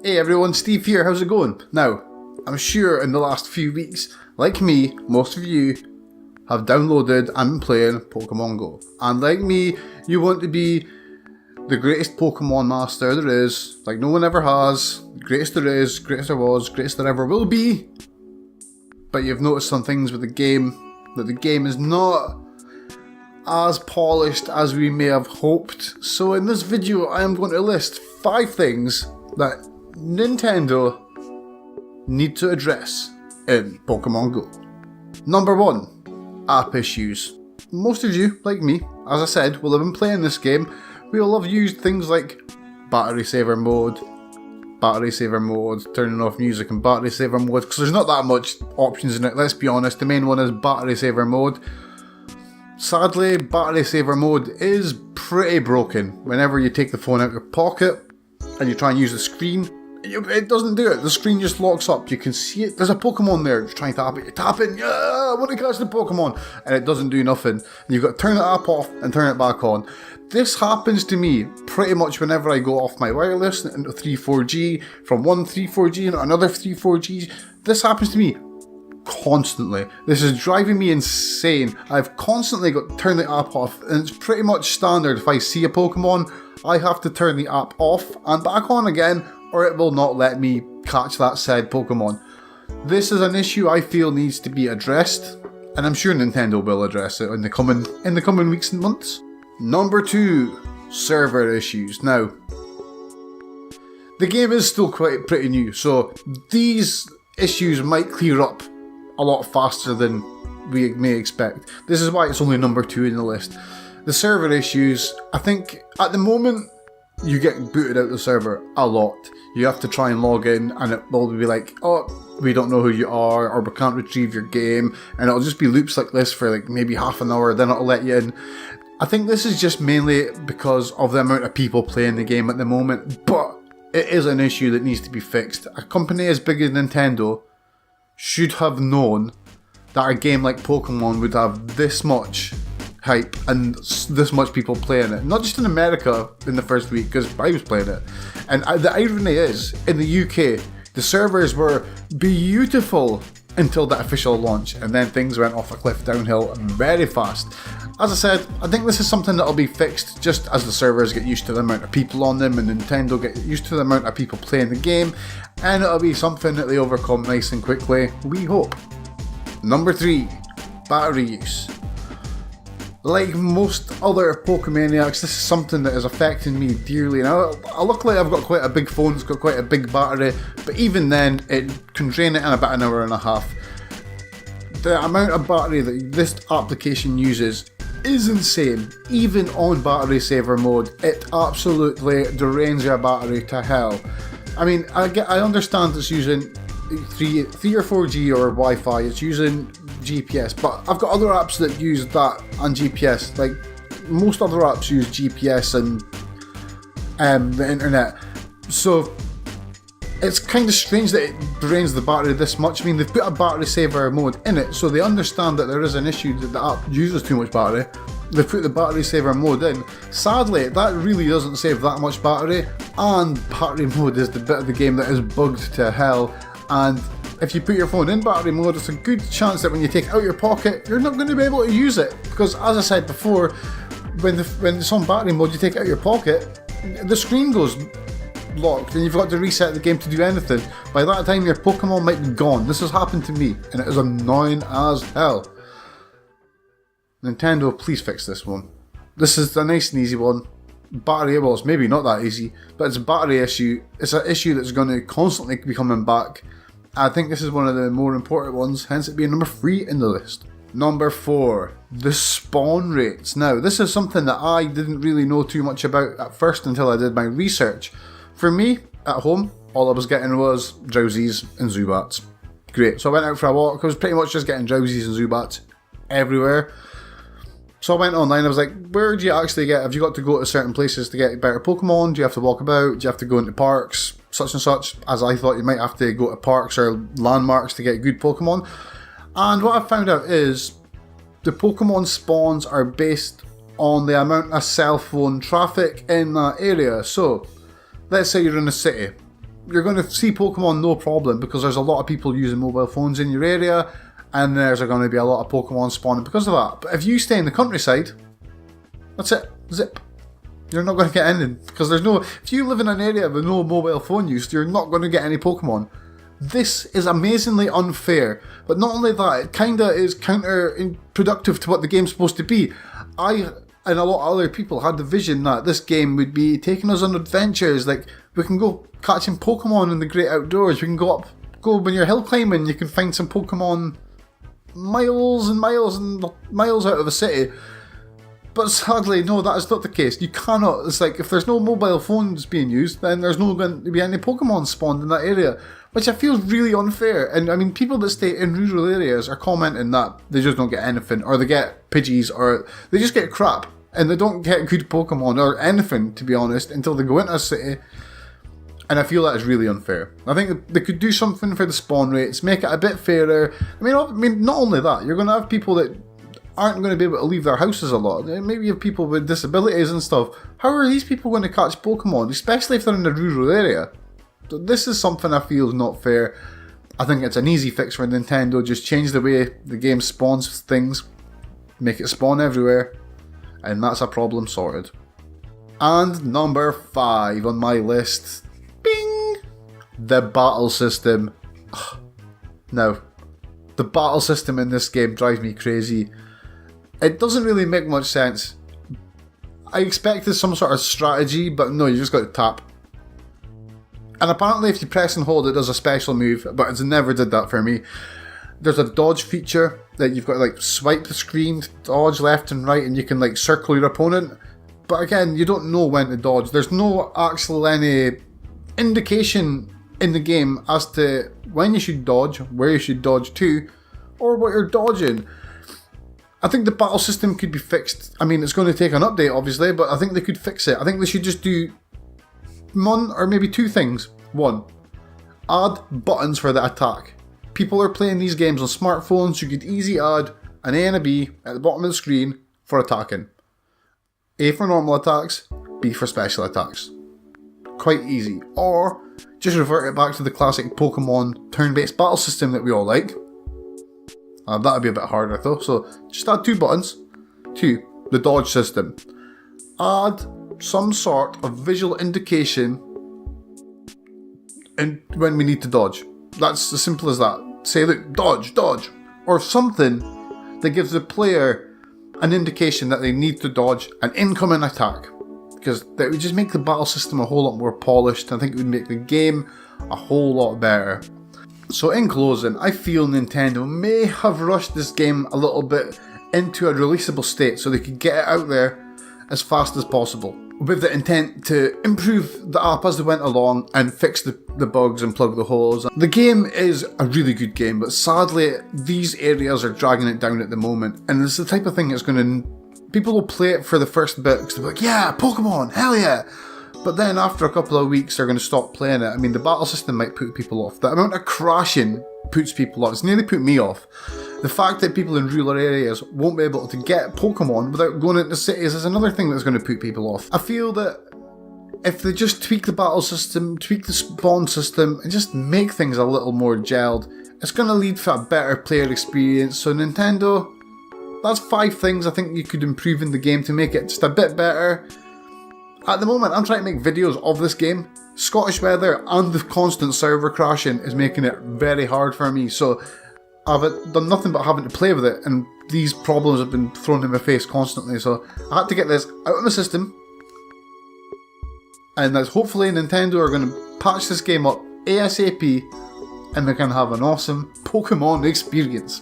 Hey everyone, Steve here, how's it going? Now, I'm sure in the last few weeks, like me, most of you have downloaded and been playing Pokemon Go. And like me, you want to be the greatest Pokemon master there is, like no one ever has, greatest there is, greatest there was, greatest there ever will be. But you've noticed some things with the game, that the game is not as polished as we may have hoped. So in this video, I am going to list 5 things that Nintendo need to address in Pokemon Go. Number 1, app issues. Most of you, like me, as I said, will have been playing this game. We will have used things like battery saver mode, turning off music and battery saver mode, because there's not that much options in it, let's be honest. The main one is battery saver mode. Sadly, battery saver mode is pretty broken. Whenever you take the phone out of your pocket and you try and use the screen, it doesn't do it. The screen just locks up. You can see it. There's a Pokemon there. You're trying to tap it. You tap it. Yeah, I want to catch the Pokemon. And it doesn't do nothing. And you've got to turn the app off and turn it back on. This happens to me pretty much whenever I go off my wireless into 3-4G, from one 3-4G into another 3-4G. This happens to me constantly. This is driving me insane. I've constantly got to turn the app off, and it's pretty much standard. If I see a Pokemon, I have to turn the app off and back on again, or it will not let me catch that said Pokemon. This is an issue I feel needs to be addressed, and I'm sure Nintendo will address it in the coming weeks and months. Number 2, server issues. Now, the game is still pretty new, so these issues might clear up a lot faster than we may expect. This is why it's only number 2 in the list. The server issues, I think at the moment, you get booted out of the server a lot. You have to try and log in and it will be like, oh, we don't know who you are, or we can't retrieve your game, and it'll just be loops like this for like maybe half an hour, then it'll let you in. I think this is just mainly because of the amount of people playing the game at the moment, but it is an issue that needs to be fixed. A company as big as Nintendo should have known that a game like Pokemon would have this much hype and this much people playing it. Not just in America in the first week, because I was playing it. And the irony is, in the UK, the servers were beautiful until the official launch, and then things went off a cliff downhill very fast. As I said, I think this is something that will be fixed just as the servers get used to the amount of people on them and Nintendo get used to the amount of people playing the game, and it'll be something that they overcome nice and quickly, we hope. Number 3, battery use. Like most other Pokemaniacs, this is something that is affecting me dearly. Now, luckily I've got quite a big phone, it's got quite a big battery, but even then it can drain it in about an hour and a half. The amount of battery that this application uses is insane. Even on battery saver mode, it absolutely drains your battery to hell. I mean, I understand it's using 3 or 4G or Wi-Fi, it's using GPS, but I've got other apps that use that and GPS. Like most other apps use GPS and the internet, so it's kind of strange that it drains the battery this much. I mean, they've put a battery saver mode in it, so they understand that there is an issue that the app uses too much battery. They've put the battery saver mode in. Sadly, that really doesn't save that much battery, and battery mode is the bit of the game that is bugged to hell. And if you put your phone in battery mode, it's a good chance that when you take it out of your pocket, you're not going to be able to use it. Because as I said before, when it's on battery mode, you take it out of your pocket, the screen goes locked and you've got to reset the game to do anything. By that time, your Pokemon might be gone. This has happened to me, and it is annoying as hell. Nintendo, please fix this one. This is a nice and easy one. Battery, well, it's maybe not that easy, but it's a battery issue. It's an issue that's going to constantly be coming back. I think this is one of the more important ones, hence it being number 3 in the list. Number 4, the spawn rates. Now, this is something that I didn't really know too much about at first until I did my research. For me, at home, all I was getting was Drowsies and Zubats. Great. So I went out for a walk. I was pretty much just getting Drowsies and Zubats everywhere. So I went online, I was like, where do you actually get, have you got to go to certain places to get better Pokemon? Do you have to walk about? Do you have to go into parks? Such and such, as I thought you might have to go to parks or landmarks to get good Pokemon. And what I found out is the Pokemon spawns are based on the amount of cell phone traffic in that area. So, let's say you're in a city. you're going to see Pokemon no problem because there's a lot of people using mobile phones in your area, and there's going to be a lot of Pokemon spawning because of that. But if you stay in the countryside, that's it. Zip. You're not going to get anything because there's no. If you live in an area with no mobile phone use, you're not going to get any Pokemon. This is amazingly unfair, but not only that, it kinda is counterproductive to what the game's supposed to be. I and a lot of other people had the vision that this game would be taking us on adventures, like we can go catching Pokemon in the great outdoors, we can go when you're hill climbing, you can find some Pokemon miles and miles and miles out of the city. But sadly, no, that is not the case. You cannot, it's like, if there's no mobile phones being used, then there's not going to be any Pokemon spawned in that area, which I feel is really unfair. And I mean, people that stay in rural areas are commenting that they just don't get anything, or they get Pidgeys, or they just get crap, and they don't get good Pokemon, or anything, to be honest, until they go into a city. And I feel that is really unfair. I think they could do something for the spawn rates, make it a bit fairer. I mean, not only that, you're going to have people that aren't going to be able to leave their houses a lot. Maybe you have people with disabilities and stuff. How are these people going to catch Pokemon, especially if they're in a rural area? So this is something I feel is not fair. I think it's an easy fix for Nintendo. Just change the way the game spawns things, make it spawn everywhere, and that's a problem sorted. And number 5 on my list, bing, the battle system. Now, the battle system in this game drives me crazy. It doesn't really make much sense. I expected some sort of strategy, but no, you just got to tap. And apparently if you press and hold, it does a special move, but it never did that for me. There's a dodge feature that you've got to like swipe the screen, dodge left and right, and you can like circle your opponent. But again, you don't know when to dodge. There's no actual any indication in the game as to when you should dodge, where you should dodge to, or what you're dodging. I think the battle system could be fixed. I mean, it's going to take an update, obviously, but I think they could fix it. I think they should just do one or maybe 2 things. 1, add buttons for the attack. People are playing these games on smartphones, you could easily add an A and a B at the bottom of the screen for attacking. A for normal attacks, B for special attacks. Quite easy. Or just revert it back to the classic Pokemon turn-based battle system that we all like. That would be a bit harder though, so just add 2 buttons. 2, the dodge system. Add some sort of visual indication when we need to dodge. That's as simple as that. Say, look, dodge, dodge, or something that gives the player an indication that they need to dodge an incoming attack. Because that would just make the battle system a whole lot more polished. I think it would make the game a whole lot better. So in closing, I feel Nintendo may have rushed this game a little bit into a releasable state so they could get it out there as fast as possible, with the intent to improve the app as they went along and fix the bugs and plug the holes. The game is a really good game, but sadly these areas are dragging it down at the moment, and it's the type of thing that's going to... People will play it for the first bit because they'll be like, yeah, Pokemon, hell yeah! But then after a couple of weeks they're going to stop playing it. I mean, the battle system might put people off. The amount of crashing puts people off. It's nearly put me off. The fact that people in rural areas won't be able to get Pokemon without going into cities is another thing that's going to put people off. I feel that if they just tweak the battle system, tweak the spawn system, and just make things a little more gelled, it's going to lead to a better player experience. So Nintendo, that's 5 things I think you could improve in the game to make it just a bit better. At the moment, I'm trying to make videos of this game. Scottish weather and the constant server crashing is making it very hard for me, so I've done nothing but having to play with it, and these problems have been thrown in my face constantly, so I had to get this out of my system, and that's hopefully Nintendo are going to patch this game up ASAP, and we can have an awesome Pokemon experience.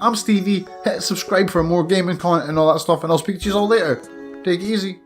I'm Stevie, hit subscribe for more gaming content and all that stuff, and I'll speak to you all later. Take it easy.